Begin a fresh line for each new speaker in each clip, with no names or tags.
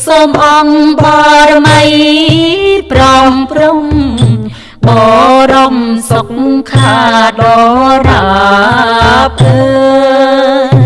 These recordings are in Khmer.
សូមអង្គបរមីប្រំព្រំបរមសុខាដរាបអើយ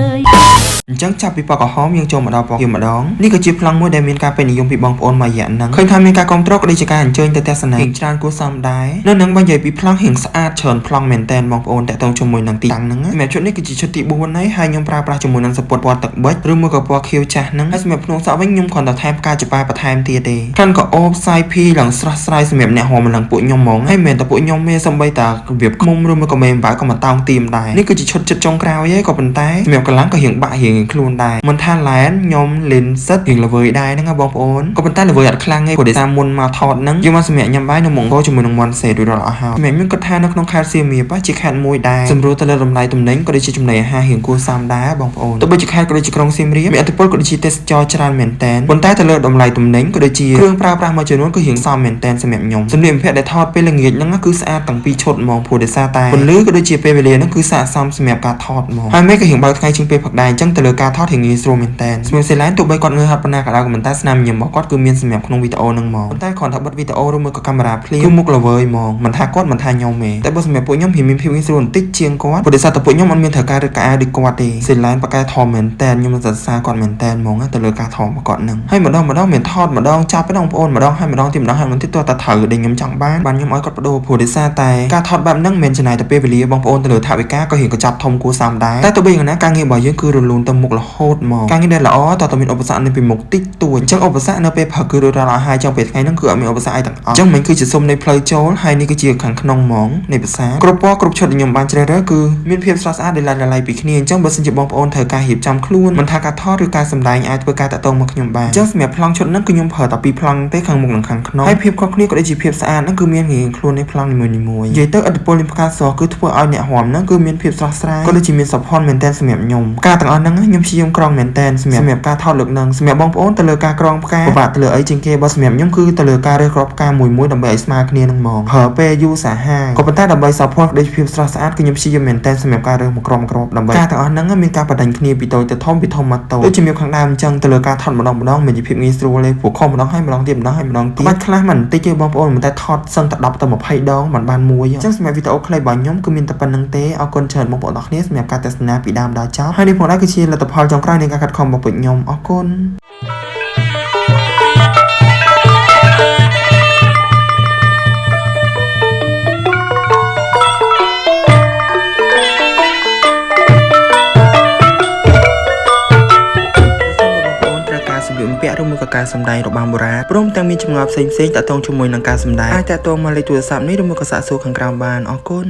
អញ្ចឹងចាប់ពីបកក្រហមយើងចូលមកដល់ពកយម្ដងនេះក៏ជាប្លង់មួយដែលមានការពេញនិយមពីបងប្អូនមួយរយៈហ្នឹងឃើញថាមានការគ្រប់គ្រងក៏ដូចជាការអញ្ជើញទៅទស្សនាច្រើនគួរសមដែរនៅនឹងបើនិយាយពីប្លង់រៀងស្អាតច្រើនប្លង់មែនតែនបងប្អូនតាក់ទងជាមួយនឹងទីតាំងហ្នឹងសម្រាប់ឈុតនេះគឺជាឈុតទី4ហើយខ្ញុំប្រើប្រាស់ជាមួយនឹងសពតពណ៌ទឹកប៊ិចឬមួយក៏ពណ៌ខៀវចាស់ហ្នឹងហើយសម្រាប់ភ្នំសក់វិញខ្ញុំគ្រាន់តែថែមផ្កាច្បាបន្ថែមទៀតទេខ្លិនក៏អូបសាយភីឡើងស្រស់ស្រាយសម្រាប់អ្នកហមនឹងពួកខ្ញុំហ្មងហើយមិនមែនតែពួកខ្ញុំទេសំបីតារបៀបឃុំឬមួយក៏មេបាក៏មកតោងទៀមដែរនេះគឺជាឈុតចិត្តចុងក្រោយឯងក៏ប៉ុន្តែសម្រាប់កម្លាំងក៏រៀងបាក់រៀងខ្លួនដែរមិនថាឡែនខ្ញុំលិនសិតរៀងល្វើយដែរហ្នឹងបងប្អូនក៏ប៉ុន្តែល្វើយអត់ខ្លាំងទេព្រោះដោយសារមុនមកថតហ្នឹងយើងមកសម្រាប់ញ៉ាំបាយនៅមុខក៏ជាមួយនឹងមន់សេរួចរាល់អស់ហើយសម្រាប់ខ្ញុំគិតថានៅក្នុងខេត្តសៀមរាបជាខេត្តមួយដែរសម្រួលទៅលើតម្លៃទំនិញក៏ដូចជាចំណីអាហាររៀងគួរសមដែរបងប្អូនទោះបីជាខេត្តក៏ដូចជាក្រុងសៀមរាបមានឥទ្ធិពលក៏ដូចជាទេសចរច្រើនមែនតែនប៉ុន្តែទៅលើតម្លៃទំនិញក៏ដូចជាគ្រឿងប្រើប្រាស់មួយចំនួនគឺរៀងសមមែនតែនសម្រាប់ខ្ញុំសម្លៀកបំពាក់ដែលថតពេលល្ងាចហ្នឹងគឺស្អាតទាំងពីរឈុតហ្មងព្រោះដោយសារតែពន្លឺក៏ដូចជាពេលវេលាហ្នឹងគឺស័ក្តិសមសម្រាប់ការថតហ្មងហើយមេក៏រៀងបើកថ្ងៃជាងពេលផឹកដែរអញ្ចឹងទៅលើការថតរៀងងាយស្រួលមែនតែនសម្រាប់សេឡែនទោះបីគាត់ងើយហត់ប៉ុណ្ណាក៏ដោយក៏មិនតែស្នាមញញឹមរបស់គាត់គឺមានសម្រាប់ក្នុងវីដេអូហ្នឹងហ្មងប៉ុន្តែគ្រាន់តែបិទវីដេអូឬមួយក៏កាមេរ៉ាភ្លាមគឺមុខល្វើយហ្មងមិនថាគាត់មិនថាខ្ញុំទេតែបើសម្រាប់ពួកខ្ញុំមានភាពងាយស្រួលបន្តិចជាងគាត់ព្រោះដោយសារតែពួកខ្ញុំអត់មានត្រូវការរឹតកាអៅដូចគាត់ទេសេឡែនប៉ាកែថតមែនតែនខ្ញុំសរសើរគាត់មែនតែនហ្មងទៅលើការថតរបស់គាត់ហ្នឹងហើយម្ដងមានថតម្ដងចាប់ឯងបងប្អូនម្ដងហើយម្ដងទៀតម្ដងហើយមិនទៀតតែត្រូវដែលខ្ញុំចង់បានខ្ញុំឲ្យគាត់បដូរព្រោះដោយសារតែការថតបែបហ្នឹងមិនចំណាយតែពេលវេលាបងប្អូនទៅលើថវិកាក៏រៀងកញ្ចប់ធំគួរសមដែរតែទោះបីយ៉ាងណាការងាររបស់យើងគឺរលូនទៅមុខរហូតហ្មងការងារដែលល្អតើតើមានឧបសគ្គនៅពីមុខតិចតួចអញ្ចឹងឧបសគ្គនៅពេលផឹកគឺរួចរាល់អស់ហើយចឹងពេលថ្ងៃហ្នឹងគឺអត់មានឧបសគ្គអីទាំងអស់អញ្ចឹងមិនគឺជាសុំនៃផ្លូវចូលហើយនេះគឺជាខាងក្នុងហ្មងនៃភាសាគ្រប់ពណ៌គ្រប់ឈុតដែលខ្ញុំបានជ្រើសរើសគឺមានភាពស្រស់ស្អាតដែលឡៃពីគ្នាអញ្ចឹងបើសិនជាបងប្អូនត្រូវការរៀបចំខ្លួនមិនថាការថតឬការសម្ដែងអាចធ្វើការតាក់ទងមកខ្ញុំបានអញ្ចឹងសម្រាប់ប្លង់ឈុតហ្នឹងគឺខ្ញុំប្រើតែពីរប្លង់ទេខាងមុខនិងខាងក្នុងហើយភាពខុសគ្នាក៏ដូចជាភាពស្អាតហ្នឹងគឺមានរៀងខ្លួននៃប្លង់នីមួយៗនិយាយទៅឥទ្ធិពលនៃផ្កាស្រស់គឺធ្វើឲ្យអ្នករាំហ្នឹងគឺមានភាពស្រស់ស្រាយក៏ដូចជាមានសោភ័ណមែនតែនសម្រាប់ខ្ញុំផ្កាទាំងអស់ហ្នឹងខ្ញុំព្យាយាមក្រងមែនតែនសម្រាប់ការថតលើកហ្នឹងសម្រាប់បងប្អូនទៅលើការក្រងផ្កាពិបាកទៅលើអីជាងគេបើសម្រាប់ខ្ញុំគឺទៅលើការរើសគ្រាប់ផ្កាមួយដើម្បីឲ្យស្មើគ្នានឹងហ្មងប្រើពេលយូរសាហាវក៏ប៉ុន្តែដើម្បីសោភ័ណដូចភាពស្រស់ស្អាតគឺខ្ញុំព្យាយាមមែនតែនសម្រាប់ការរើសមកគ្រាប់ដើម្បីការទាំងអស់ហ្នឹងមានការបដិញ្ញគ្នាពីតូចទៅធំពីធំមកតូចដូចជាមានខាងដើមអញ្ចឹងទៅលើការថតម្ដងមានជាភាពងាយស្រួលទេព្រោះខំម្ដងហើយម្ដងទៀតម្ដងហើយម្ដងទៀតបាច់ខ្លះមិនបន្តិចទេបងប្អូនមិនតែថតសឹងតែ10ទៅ20ដងបានមួយអញ្ចឹងសម្រាប់វីដេអូខ្លីរបស់ខ្ញុំគឺមានតែប៉ុណ្្នឹងទេអរគុណច្រើនបងប្អូនអរគ្នាសម្រាប់ការទស្សនាពីដើមដល់ចប់ហើយនេះផងដែរគឺជាលទ្ធផលចុងក្រោយនៃការខិតខំរបស់ពួកខ្ញុំអរគុណសម្លៀកបំពាក់ឬមួយក៏ការសម្ដែងរបាំបុរាណព្រមទាំងមានចម្ងល់ផ្សេងៗតាក់ទងជាមួយនឹងការសម្ដែងអាចតាក់ទងមកលេខទូរស័ព្ទនេះឬមួយក៏សាកសួរខាងក្រោមបានអរគុណ